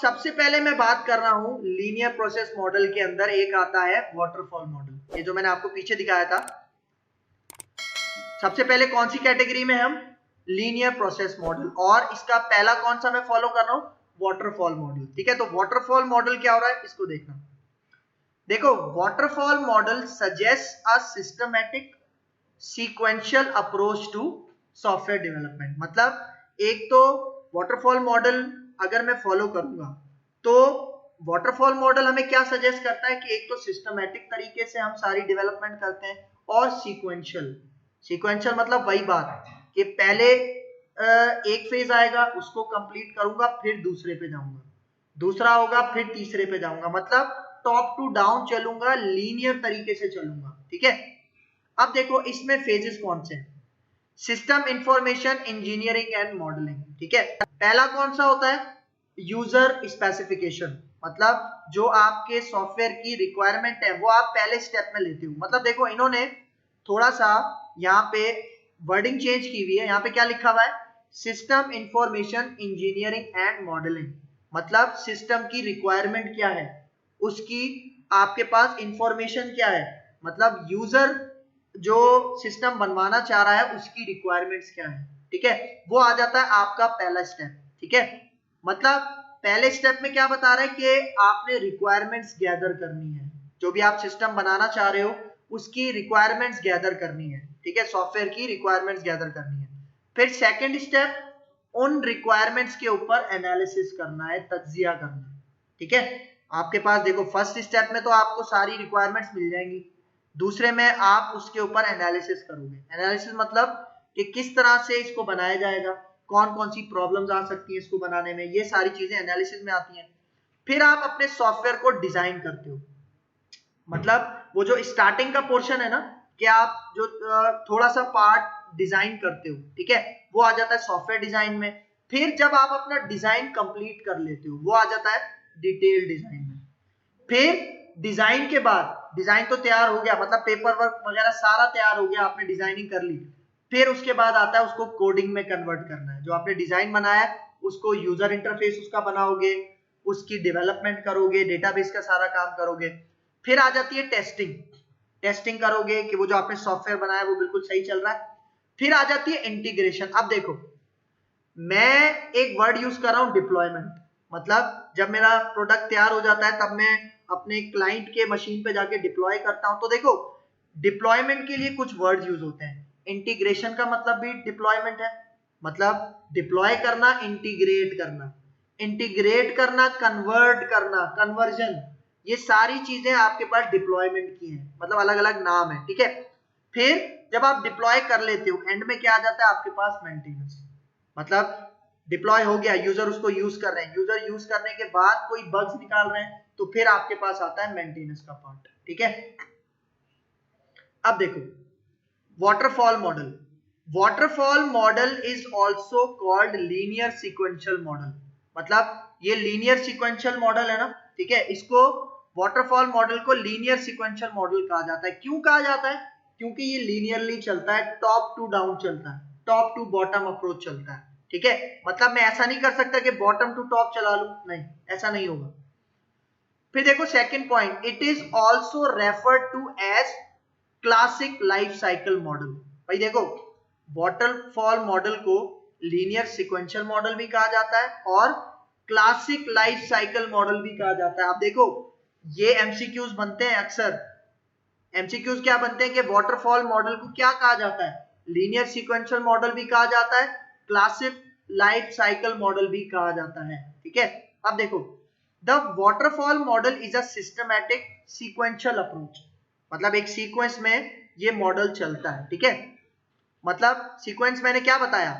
सबसे पहले मैं बात कर रहा हूं लीनियर प्रोसेस मॉडल के अंदर एक आता है वाटरफॉल मॉडल, ये जो मैंने आपको पीछे दिखाया था। सबसे पहले कौन सी कैटेगरी में हम, लीनियर प्रोसेस मॉडल, और इसका पहला कौन सा मैं फॉलो कर रहा हूं, वाटरफॉल मॉडल। ठीक है, तो वाटरफॉल मॉडल क्या हो रहा है इसको देखना। देखो, waterfall model suggest a systematic sequential approach to software development. मतलब एक तो वाटरफॉल मॉडल अगर मैं फॉलो करूंगा तो वाटरफॉल मॉडल हमें क्या सजेस्ट करता है कि एक तो सिस्टमैटिक तरीके से हम सारी डेवलपमेंट करते हैं, और सीक्वेंशियल मतलब वही बात कि पहले एक फेज आएगा उसको कंप्लीट करूंगा, फिर दूसरे पे जाऊंगा, दूसरा होगा फिर तीसरे पे जाऊंगा, मतलब टॉप टू डाउन चलूंगा, लीनियर तरीके से चलूंगा। ठीक है, अब देखो इसमें फेजेस कौन से हैं, system information engineering and modelling. ठीक है, पहला कौन सा होता है, यूजर स्पेसिफिकेशन, मतलब जो आपके सॉफ्टवेयर की रिक्वायरमेंट है वो आप पहले स्टेप में लेते हो। मतलब देखो इन्होंने थोड़ा सा यहाँ पे वर्डिंग चेंज की हुई है, यहाँ पे क्या लिखा हुआ है, system information engineering and modelling. मतलब सिस्टम की रिक्वायरमेंट क्या है, उसकी आपके पास इंफॉर्मेशन क्या है, मतलब यूजर जो सिस्टम बनवाना चाह रहा है उसकी रिक्वायरमेंट्स क्या है। ठीक है, वो आ जाता है आपका पहला स्टेप। ठीक है, मतलब पहले स्टेप में क्या बता रहा है कि आपने रिक्वायरमेंट्स गैदर करनी है, जो भी आप सिस्टम बनाना चाह रहे हो उसकी रिक्वायरमेंट्स गैदर करनी है। ठीक है, सॉफ्टवेयर की रिक्वायरमेंट्स गैदर करनी है। फिर सेकंड स्टेप, उन रिक्वायरमेंट्स के ऊपर एनालिसिस करना है, तज्जिया करना है। ठीक है, आपके पास देखो फर्स्ट स्टेप में तो आपको सारी रिक्वायरमेंट्स मिल जाएंगी, दूसरे में आप उसके ऊपर एनालिसिस करोगे। एनालिसिस मतलब कि किस तरह से इसको बनाया जाएगा, कौन कौन सी प्रॉब्लम्स आ सकती है इसको बनाने में, ये सारी चीजें एनालिसिस में आती हैं। फिर आप अपने सॉफ्टवेयर को डिजाइन करते हो, मतलब वो जो स्टार्टिंग का पोर्शन है ना, कि आप जो थोड़ा सा पार्ट डिजाइन करते हो, ठीक है, वो आ जाता है सॉफ्टवेयर डिजाइन में। फिर जब आप अपना डिजाइन कंप्लीट कर लेते हो वो आ जाता है डिटेल डिजाइन में। फिर डिजाइन के बाद, डिजाइन तो तैयार हो गया, मतलब पेपर वर्क वगैरह सारा तैयार हो गया, आपने डिजाइनिंग कर ली, फिर उसके बाद आता है उसको कोडिंग में कन्वर्ट करना है। जो आपने डिजाइन बनाया उसको यूजर इंटरफेस उसका बनाओगे, उसकी डेवलपमेंट करोगे, डेटाबेस का सारा काम करोगे। फिर आ जाती है टेस्टिंग, टेस्टिंग करोगे कि वो जो आपने सॉफ्टवेयर बनाया वो बिल्कुल सही चल रहा है। फिर आ जाती है इंटीग्रेशन। अब देखो मैं एक वर्ड यूज कर रहा हूं डिप्लॉयमेंट, मतलब जब मेरा प्रोडक्ट तैयार हो जाता है तब मैं अपने क्लाइंट के मशीन पे जाके डिप्लॉय करता हूं। तो देखो डिप्लॉयमेंट के लिए कुछ वर्ड यूज होते हैं, इंटीग्रेशन का मतलब भी डिप्लॉयमेंट है, मतलब डिप्लॉय करना, इंटीग्रेट करना, इंटीग्रेट करना, कन्वर्ट करना, कन्वर्जन, ये सारी चीजें आपके पास डिप्लॉयमेंट की हैं, मतलब अलग अलग नाम है। ठीक है, फिर जब आप डिप्लॉय कर लेते हो एंड में क्या आ जाता है आपके पास, मेंटेनेंस। मतलब डिप्लॉय हो गया, यूजर उसको यूज कर रहे हैं, यूजर यूज करने के बाद कोई बग्स निकाल रहे हैं, तो फिर आपके पास आता है मेंटेनेंस का पार्ट। ठीक है, अब देखो waterfall model, waterfall model is also called linear sequential model. मतलब ये लीनियर सीक्वेंशियल मॉडल है ना, ठीक है, इसको वाटरफॉल मॉडल को लीनियर सीक्वेंशियल मॉडल कहा जाता है। क्यों कहा जाता है, क्योंकि ये लीनियरली चलता है, टॉप टू डाउन चलता है, टॉप टू बॉटम अप्रोच चलता है। ठीक है, मतलब मैं ऐसा नहीं कर सकता कि बॉटम टू टॉप चला लूं, नहीं, ऐसा नहीं होगा। फिर देखो second point, it is also referred to as classic life cycle model. भाई देखो वाटरफॉल मॉडल को लीनियर सीक्वेंशियल मॉडल भी कहा जाता है और क्लासिक लाइफ साइकिल मॉडल भी कहा जाता है। आप देखो ये एमसीक्यूज बनते हैं अक्सर, एमसीक्यूज क्या बनते हैं कि वाटरफॉल मॉडल को क्या कहा जाता है, लीनियर सीक्वेंशियल मॉडल भी कहा जाता है, क्लासिक लाइफ साइकिल मॉडल भी कहा जाता है। ठीक है, अब देखो the waterfall model is a systematic sequential approach, मतलब एक सीक्वेंस में ये मॉडल चलता है। ठीक है, मतलब सीक्वेंस मैंने क्या बताया,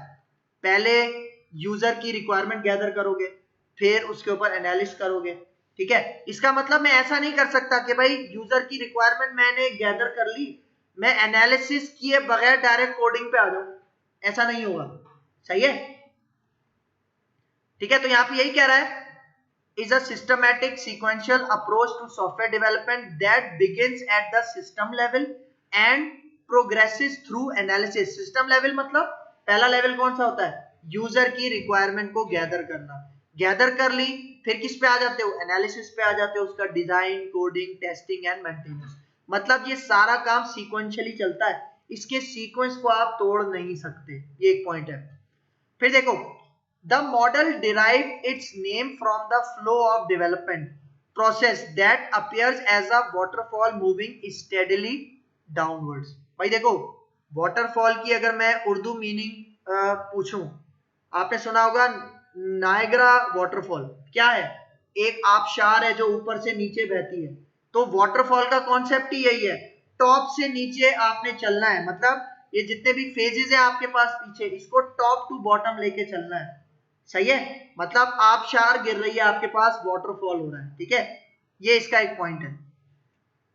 पहले यूजर की रिक्वायरमेंट गैदर करोगे, फिर उसके ऊपर एनालिसिस करोगे। ठीक है, इसका मतलब मैं ऐसा नहीं कर सकता कि भाई यूजर की रिक्वायरमेंट मैंने गैदर कर ली, मैं एनालिसिस किए बगैर डायरेक्ट कोडिंग पे आ जाऊं, ऐसा नहीं होगा। सही है, ठीक है, तो यहां पे यही कह रहा है, is a systematic sequential approach to software development that begins at the system level and progresses through analysis। system level मतलब पहला लेवल कौन सा होता है, यूजर की रिक्वायरमेंट को गैदर करना, गैदर कर ली, फिर किस पे आ जाते हो, एनालिसिस पे आ जाते हो, उसका design, coding, testing and maintenance. मतलब ये सारा काम सीक्वेंशियली चलता है, इसके सीक्वेंस को आप तोड़ नहीं सकते, ये एक पॉइंट है। फिर देखो, the model derive its name from the flow of development process that appears as a waterfall moving steadily downwards. भाई देखो, वाटरफॉल की अगर मैं उर्दू मीनिंग पूछूं, आपने सुना होगा नायग्रा वाटरफॉल, क्या है, एक आबशार है जो ऊपर से नीचे बहती है। तो वाटरफॉल का कॉन्सेप्ट ही यही है, टॉप से नीचे आपने चलना है, मतलब ये जितने भी फेजेस है आपके पास पीछे, इसको टॉप टू बॉटम लेके चलना है। सही है, मतलब आबशार गिर रही है आपके पास, वाटरफॉल हो रहा है। ठीक है, ये इसका एक पॉइंट है।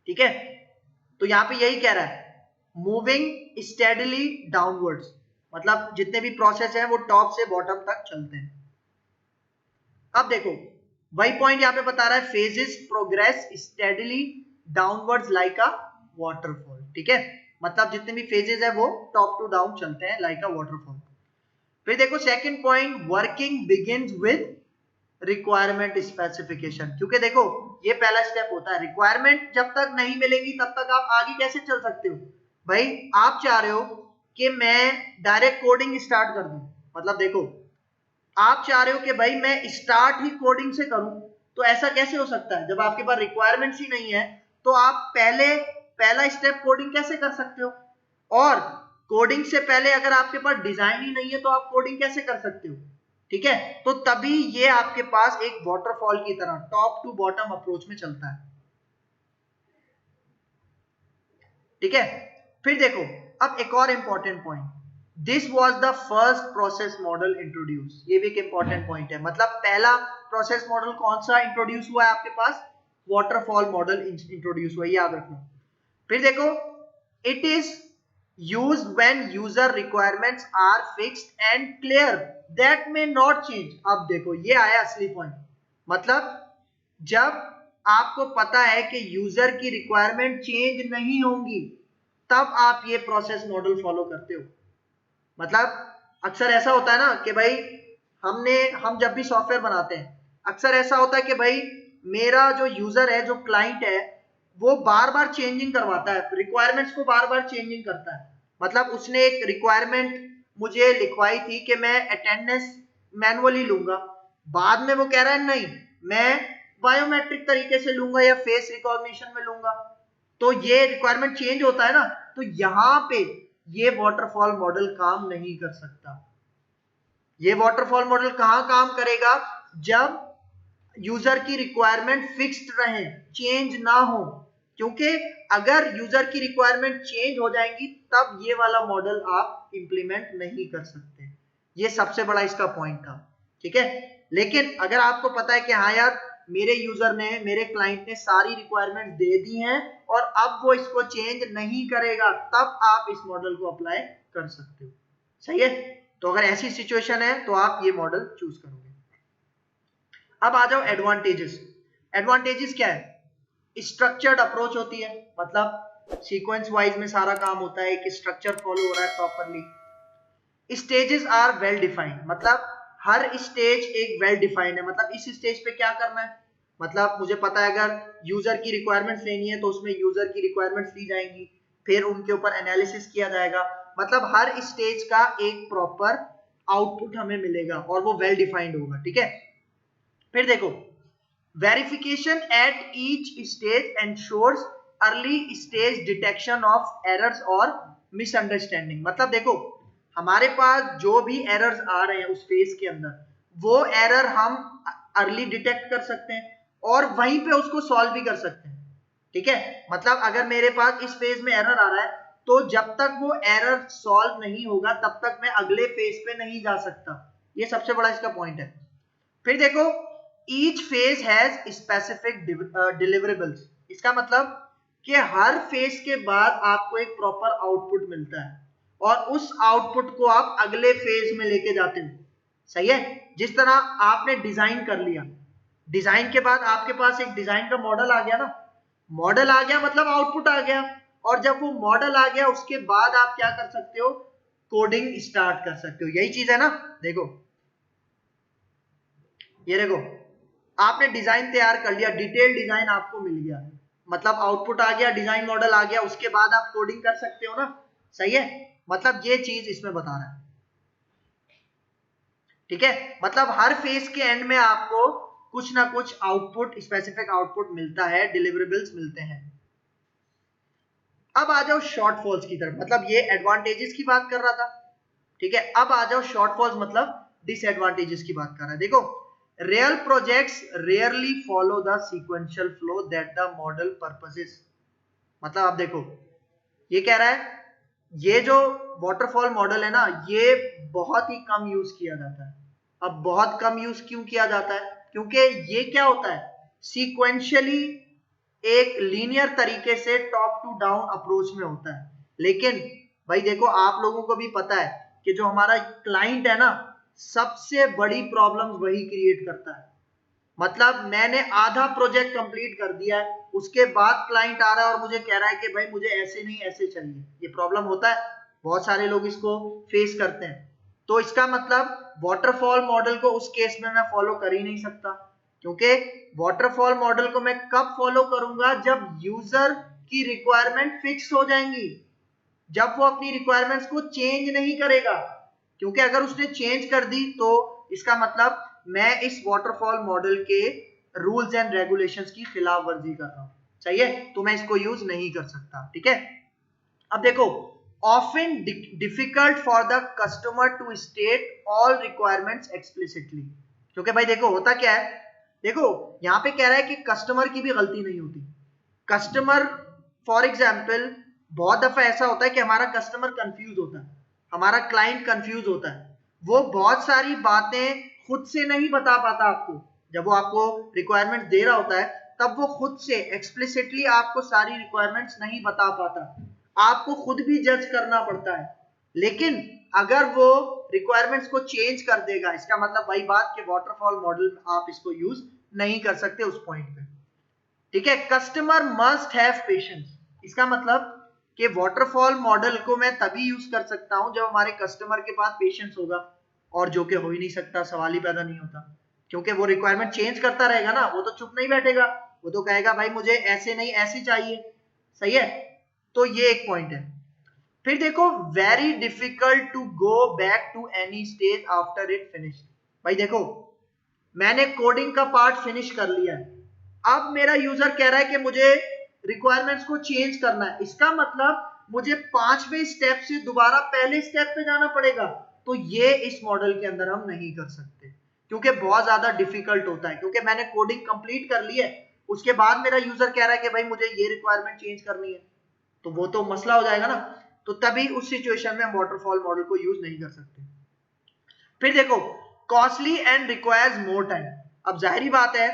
ठीक है, तो यहां पे यही कह रहा है, मूविंग स्टेडीली डाउनवर्ड्स, मतलब जितने भी प्रोसेस है वो टॉप से बॉटम तक चलते हैं। अब देखो, वही पॉइंट यहां पे बता रहा है, phases progress steadily downwards like अ वाटरफॉल। ठीक है, मतलब जितने भी फेजेस है वो टॉप टू डाउन चलते हैं लाइक अ वाटरफॉल। फिर देखो second point, working begins with requirement specification. क्योंकि देखो ये पहला स्टेप होता है, रिक्वायरमेंट जब तक नहीं मिलेगी तब तक आप आगे कैसे चल सकते हो। भाई आप चाह रहे हो कि मैं डायरेक्ट कोडिंग स्टार्ट कर दूं, मतलब देखो आप चाह रहे हो कि भाई मैं स्टार्ट ही कोडिंग से करूं, तो ऐसा कैसे हो सकता है जब आपके पास रिक्वायरमेंट्स ही नहीं है। तो आप पहला स्टेप कोडिंग कैसे कर सकते हो, और कोडिंग से पहले अगर आपके पास डिजाइन ही नहीं है तो आप कोडिंग कैसे कर सकते हो। ठीक है, तो तभी ये आपके पास एक वाटरफॉल की तरह टॉप टू बॉटम अप्रोच में चलता है। ठीक है, फिर देखो अब एक और important point, this was the first process model introduce. ये भी एक इंपॉर्टेंट पॉइंट है, मतलब पहला प्रोसेस मॉडल कौन सा इंट्रोड्यूस हुआ है आपके पास, वाटरफॉल मॉडल इंट्रोड्यूस हुआ है, याद रखना। फिर देखो, it is used when user requirements are fixed and clear that may not change। अब देखो ये आया असली पॉइंट, मतलब जब आपको पता है कि यूजर की रिक्वायरमेंट चेंज नहीं होंगी तब आप ये प्रोसेस मॉडल फॉलो करते हो। मतलब अक्सर ऐसा होता है ना कि भाई हम जब भी सॉफ्टवेयर बनाते हैं, अक्सर ऐसा होता है कि भाई मेरा जो यूजर है, जो क्लाइंट है, वो बार बार चेंजिंग करवाता है, रिक्वायरमेंट्स को बार बार चेंजिंग करता है। मतलब उसने एक रिक्वायरमेंट मुझे लिखवाई थी कि मैं अटेंडेंस मैनुअली लूंगा, बाद में वो कह रहा है नहीं मैं बायोमेट्रिक तरीके से लूंगा या फेस रिकॉग्निशन में लूंगा, तो ये रिक्वायरमेंट चेंज होता है ना। तो यहां पे ये वाटरफॉल मॉडल काम नहीं कर सकता। ये वाटरफॉल मॉडल कहां काम करेगा, जब यूजर की रिक्वायरमेंट फिक्स्ड रहे, चेंज ना हो। क्योंकि अगर यूजर की रिक्वायरमेंट चेंज हो जाएंगी तब ये वाला मॉडल आप इंप्लीमेंट नहीं कर सकते। ये सबसे बड़ा इसका पॉइंट था। ठीक है, लेकिन अगर आपको पता है कि हाँ यार मेरे यूजर ने, मेरे क्लाइंट ने सारी रिक्वायरमेंट दे दी हैं और अब वो इसको चेंज नहीं करेगा, तब आप इस मॉडल को अप्लाई कर सकते हो। सही है, तो अगर ऐसी सिचुएशन है तो आप ये मॉडल चूज करोगे। अब आ जाओ एडवांटेजेस। एडवांटेजेस क्या है, स्ट्रक्चर्ड अप्रोच होती है, मतलब सीक्वेंस वाइज में सारा काम होता है, एक स्ट्रक्चर फॉलो हो रहा है properly. Stages are well defined, मतलब हर स्टेज एक वेल डिफाइंड है, मतलब इस स्टेज पे क्या करना है, मतलब मुझे पता है अगर यूजर की रिक्वायरमेंट्स लेनी है तो उसमें यूजर की रिक्वायरमेंट्स ली जाएंगी, फिर उनके ऊपर एनालिसिस किया जाएगा, मतलब हर स्टेज का एक प्रॉपर आउटपुट हमें मिलेगा और वो वेल डिफाइंड होगा। ठीक है, फिर देखो, verification at each stage ensures early stage detection of errors और मिसअंडरस्टैंडिंग। मतलब देखो हमारे पास जो भी एरर्स आ रहे हैं उस फेज के अंदर, वो एरर हम अर्ली डिटेक्ट कर सकते हैं और वहीं पे उसको सॉल्व भी कर सकते हैं। ठीक है, मतलब अगर मेरे पास इस फेज में एरर आ रहा है तो जब तक वो एरर सॉल्व नहीं होगा तब तक मैं अगले फेज पे नहीं जा सकता। ये सबसे बड़ा इसका पॉइंट है। फिर देखो, each phase has specific deliverables. इसका मतलब कि हर फेज के बाद आपको एक प्रॉपर आउटपुट मिलता है और उस आउटपुट को आप अगले फेज में लेके जाते हो। सही है, जिस तरह आपने डिजाइन कर लिया, डिजाइन के बाद आपके पास एक डिजाइन का मॉडल आ गया ना, मॉडल आ गया मतलब आउटपुट आ गया, और जब वो मॉडल आ गया उसके बाद आप क्या कर सकते हो, कोडिंग स्टार्ट कर सकते हो। यही चीज है ना, देखो ये देखो आपने डिजाइन तैयार कर लिया, डिटेल डिजाइन आपको मिल गया, मतलब आउटपुट आ गया, डिजाइन मॉडल आ गया, उसके बाद आप कोडिंग कर सकते हो ना, सही है। मतलब ये चीज इसमें बता रहा है, ठीक है। मतलब हर फेज के एंड में आपको कुछ ना कुछ आउटपुट, स्पेसिफिक आउटपुट मिलता है, डिलीवरेबल्स मिलते हैं। अब आ जाओ शॉर्टफॉल्स की तरफ, मतलब ये एडवांटेजेस की बात कर रहा था, ठीक है। अब आ जाओ शॉर्टफॉल्स मतलब डिसएडवांटेजेस की बात कर रहा है। देखो, real projects rarely follow the sequential flow that the model purposes. मतलब आप देखो, ये कह रहा है ये जो वाटरफॉल मॉडल है ना, ये बहुत ही कम यूज किया जाता है। अब बहुत कम यूज क्यों किया जाता है? क्योंकि ये क्या होता है, सीक्वेंशियली एक लीनियर तरीके से टॉप टू डाउन अप्रोच में होता है। लेकिन भाई देखो, आप लोगों को भी पता है कि जो हमारा क्लाइंट है ना, सबसे बड़ी प्रॉब्लम्स वही क्रिएट करता है। मतलब मैंने आधा प्रोजेक्ट कंप्लीट कर दिया है, उसके बाद क्लाइंट आ रहा है और मुझे कह रहा है कि भाई मुझे ऐसे नहीं ऐसे चाहिए। ये प्रॉब्लम होता है, बहुत सारे लोग इसको फेस करते हैं। तो इसका मतलब वाटरफॉल मॉडल को उस केस में मैं फॉलो कर ही नहीं सकता, क्योंकि वाटरफॉल मॉडल को मैं कब फॉलो करूंगा, जब यूजर की रिक्वायरमेंट फिक्स हो जाएंगी, जब वो अपनी रिक्वायरमेंट्स को चेंज नहीं करेगा। क्योंकि अगर उसने चेंज कर दी तो इसका मतलब मैं इस वाटरफॉल मॉडल के रूल्स एंड रेगुलेशंस की खिलाफ वर्जी कर रहा हूं, सही है, तो मैं इसको यूज नहीं कर सकता, ठीक है। अब देखो, often difficult for the customer to state all requirements explicitly. क्योंकि भाई देखो होता क्या है, देखो यहां पे कह रहा है कि कस्टमर की भी गलती नहीं होती। कस्टमर, फॉर एग्जाम्पल, बहुत दफा ऐसा होता है कि हमारा कस्टमर कंफ्यूज होता है, हमारा क्लाइंट कंफ्यूज होता है, वो बहुत सारी बातें खुद से नहीं बता पाता आपको। जब वो आपको रिक्वायरमेंट दे रहा होता है तब वो खुद से एक्सप्लिसिटली आपको सारी रिक्वायरमेंट्स नहीं बता पाता, आपको खुद भी जज करना पड़ता है। लेकिन अगर वो रिक्वायरमेंट्स को चेंज कर देगा, इसका मतलब वही बात कि वाटरफॉल मॉडल आप इसको यूज नहीं कर सकते उस पॉइंट पे, ठीक है। कस्टमर मस्ट हैव पेशेंस, इसका मतलब कि वाटरफॉल मॉडल को मैं तभी यूज कर सकता हूं जब हमारे कस्टमर के पास पेशेंस होगा, और जो कि हो ही नहीं सकता, सवाल ही पैदा नहीं होता। क्योंकि वो रिक्वायरमेंट चेंज करता रहेगा ना, वो तो चुप नहीं बैठेगा, वो तो कहेगा भाई मुझे ऐसे नहीं ऐसी चाहिए, सही है। तो ये एक पॉइंट है। फिर देखो, very difficult to go back to any stage after it finish. भाई देखो, मैंने कोडिंग का पार्ट फिनिश कर लिया है, अब मेरा यूजर कह रहा है कि मुझे रिक्वायरमेंट्स को चेंज करना है, इसका मतलब मुझे 5वें स्टेप से दोबारा पहले स्टेप पे जाना पड़ेगा। तो ये इस मॉडल के अंदर हम नहीं कर सकते, क्योंकि बहुत ज्यादा डिफिकल्ट होता है। क्योंकि मैंने कोडिंग कंप्लीट कर ली है, उसके बाद मेरा यूजर कह रहा है कि भाई मुझे ये रिक्वायरमेंट चेंज करनी है, तो वो तो मसला हो जाएगा ना। तो तभी उस सिचुएशन में हम वाटरफॉल मॉडल को यूज नहीं कर सकते। फिर देखो, costly and requires more time. अब जाहिर बात है,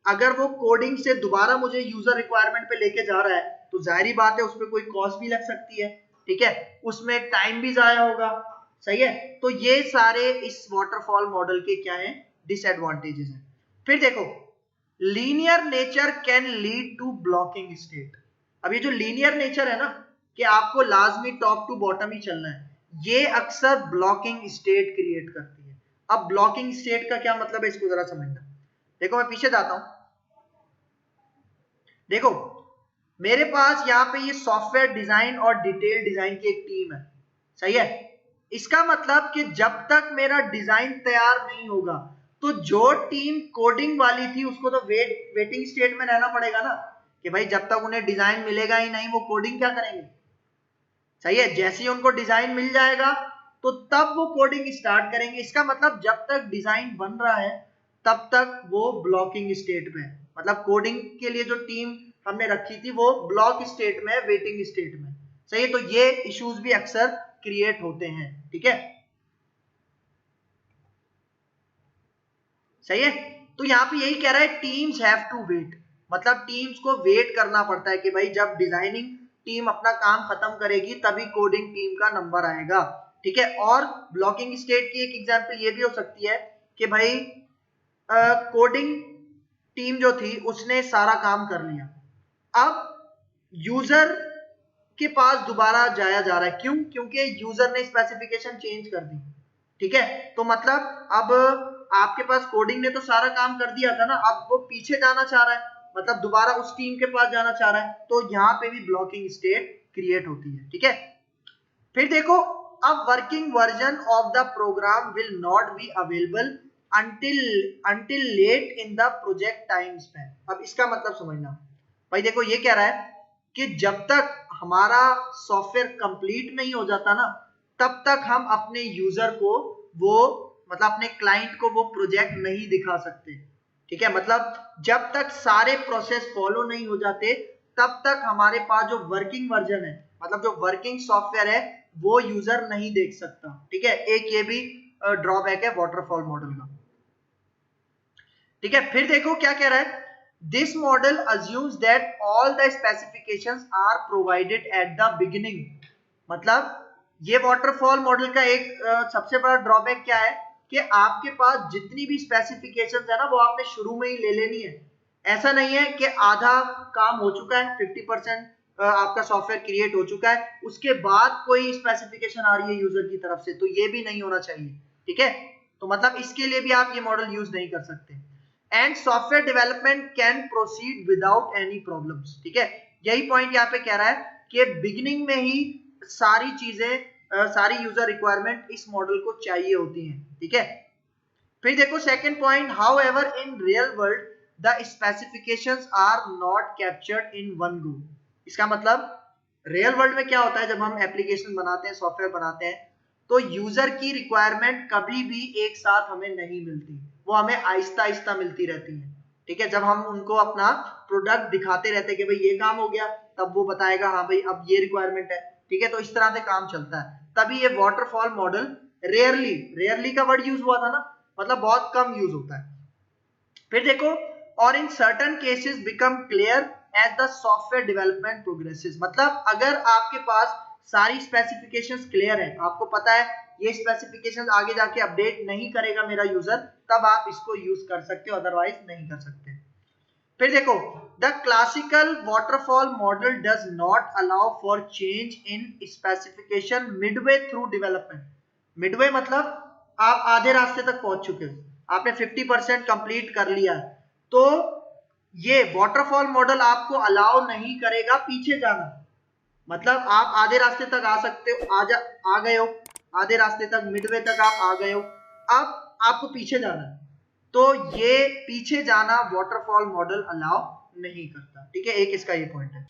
अगर वो कोडिंग से दोबारा मुझे यूजर रिक्वायरमेंट पे लेके जा रहा है तो जाहिर बात है उस पर कोई कॉस्ट भी लग सकती है, ठीक है, उसमें टाइम भी जाया होगा, सही है। तो ये सारे इस वाटरफॉल मॉडल के क्या है, डिसएडवांटेजेस हैं। फिर देखो, linear nature can lead to blocking state. अब ये जो लीनियर नेचर है ना, कि आपको लाजमी टॉप टू बॉटम ही चलना है, ये अक्सर ब्लॉकिंग स्टेट क्रिएट करती है। अब ब्लॉकिंग स्टेट का क्या मतलब है, इसको जरा समझना। देखो मैं पीछे जाता हूं, देखो मेरे पास यहाँ पे ये सॉफ्टवेयर डिजाइन और डिटेल डिजाइन की एक टीम है, सही है। इसका मतलब कि जब तक मेरा डिजाइन तैयार नहीं होगा तो जो टीम कोडिंग वाली थी उसको तो वेटिंग स्टेट में रहना पड़ेगा ना, कि भाई जब तक उन्हें डिजाइन मिलेगा ही नहीं वो कोडिंग क्या करेंगे, सही है। जैसे ही उनको डिजाइन मिल जाएगा तो तब वो कोडिंग स्टार्ट करेंगे। इसका मतलब जब तक डिजाइन बन रहा है तब तक वो ब्लॉकिंग स्टेट में है। मतलब कोडिंग के लिए जो टीम हमने रखी थी वो ब्लॉक स्टेट में है, वेटिंग स्टेट में, सही है। तो ये इश्यूज भी अक्सर क्रिएट होते हैं, ठीक है, सही है। तो यहाँ पे यही कह रहा है, टीम्स हैव टू वेट, मतलब टीम्स को वेट करना पड़ता है कि भाई जब डिजाइनिंग टीम अपना काम खत्म करेगी तभी कोडिंग टीम का नंबर आएगा, ठीक है। और ब्लॉकिंग स्टेट की एक एग्जांपल ये भी हो सकती है कि भाई कोडिंग टीम जो थी उसने सारा काम कर लिया, अब यूजर के पास दोबारा जाया जा रहा है, क्यों? क्योंकि यूजर ने स्पेसिफिकेशन चेंज कर दी, ठीक है। तो मतलब अब आपके पास कोडिंग ने तो सारा काम कर दिया था ना, अब वो पीछे जाना चाह रहा है, मतलब दोबारा उस टीम के पास जाना चाह रहा है, तो यहाँ पे भी ब्लॉकिंग स्टेट क्रिएट होती है। ठीक है, फिर देखो, अब working version of the program will not be available until late in the project time span। अब इसका मतलब समझना भाई, देखो ये कह रहा है कि जब तक हमारा सॉफ्टवेयर कंप्लीट नहीं हो जाता ना, तब तक हम अपने यूजर को वो, मतलब अपने क्लाइंट को वो प्रोजेक्ट नहीं दिखा सकते। ठीक है, मतलब जब तक सारे प्रोसेस फॉलो नहीं हो जाते, तब तक हमारे पास जो वर्किंग वर्जन है, मतलब जो वर्किंग सॉफ्टवेयर है, वो यूजर नहीं देख सकता। ठीक है, एक ये भी ड्रॉबैक है वाटरफॉल मॉडल का। ठीक है, फिर देखो क्या कह रहा है, this model assumes that all the specifications are provided at the beginning. मतलब ये वाटरफॉल मॉडल का एक सबसे बड़ा ड्रॉबैक क्या है कि आपके पास जितनी भी स्पेसिफिकेशंस है ना, वो आपने शुरू में ही ले लेनी है। ऐसा नहीं है कि आधा काम हो चुका है, 50% आपका सॉफ्टवेयर क्रिएट हो चुका है, उसके बाद कोई स्पेसिफिकेशन आ रही है यूजर की तरफ से, तो ये भी नहीं होना चाहिए। ठीक है, तो मतलब इसके लिए भी आप ये मॉडल यूज नहीं कर सकते। And software development can proceed without any problems. ठीक है, यही पॉइंट यहाँ पे कह रहा है कि बिगिनिंग में ही सारी चीजें, सारी यूजर रिक्वायरमेंट इस मॉडल को चाहिए होती हैं। ठीक है, फिर देखो second point, however in real world the specifications are not captured in one go. इसका मतलब रियल वर्ल्ड में क्या होता है, जब हम एप्लीकेशन बनाते हैं, सॉफ्टवेयर बनाते हैं, तो यूजर की रिक्वायरमेंट कभी भी एक साथ हमें नहीं मिलती, वो हमें आहिस्ता आहिस्ता मिलती रहती है। ठीक है, जब हम उनको अपना प्रोडक्ट दिखाते रहते हैं कि भाई ये काम हो गया, तब वो बताएगा हाँ भाई अब ये रिक्वायरमेंट है। ठीक है, तो इस तरह से काम चलता है। तभी ये वाटरफॉल मॉडल रेयरली का वर्ड यूज हुआ था ना, मतलब बहुत कम यूज होता है। फिर देखो, और in certain cases become clear as the software development progresses. मतलब अगर आपके पास सारी स्पेसिफिकेशंस क्लियर है, आपको पता है ये स्पेसिफिकेशंस आगे जाके अपडेट नहीं करेगा मेरा यूजर, तब आप इसको यूज कर सकते हो, अदरवाइज नहीं कर सकते। फिर देखो, the classical waterfall model does not allow for change in specification Midway through development. Midway मतलब आप आधे रास्ते तक पहुंच चुके हो, आपने 50% कंप्लीट कर लिया, तो ये वाटरफॉल मॉडल आपको अलाउ नहीं करेगा पीछे जाना। मतलब आप आधे रास्ते तक आ सकते हो, आ गए हो आधे रास्ते तक, मिडवे तक आप आ गए हो, अब आपको पीछे जाना है, तो ये पीछे जाना वाटरफॉल मॉडल अलाउ नहीं करता। ठीक है, एक इसका ये पॉइंट है।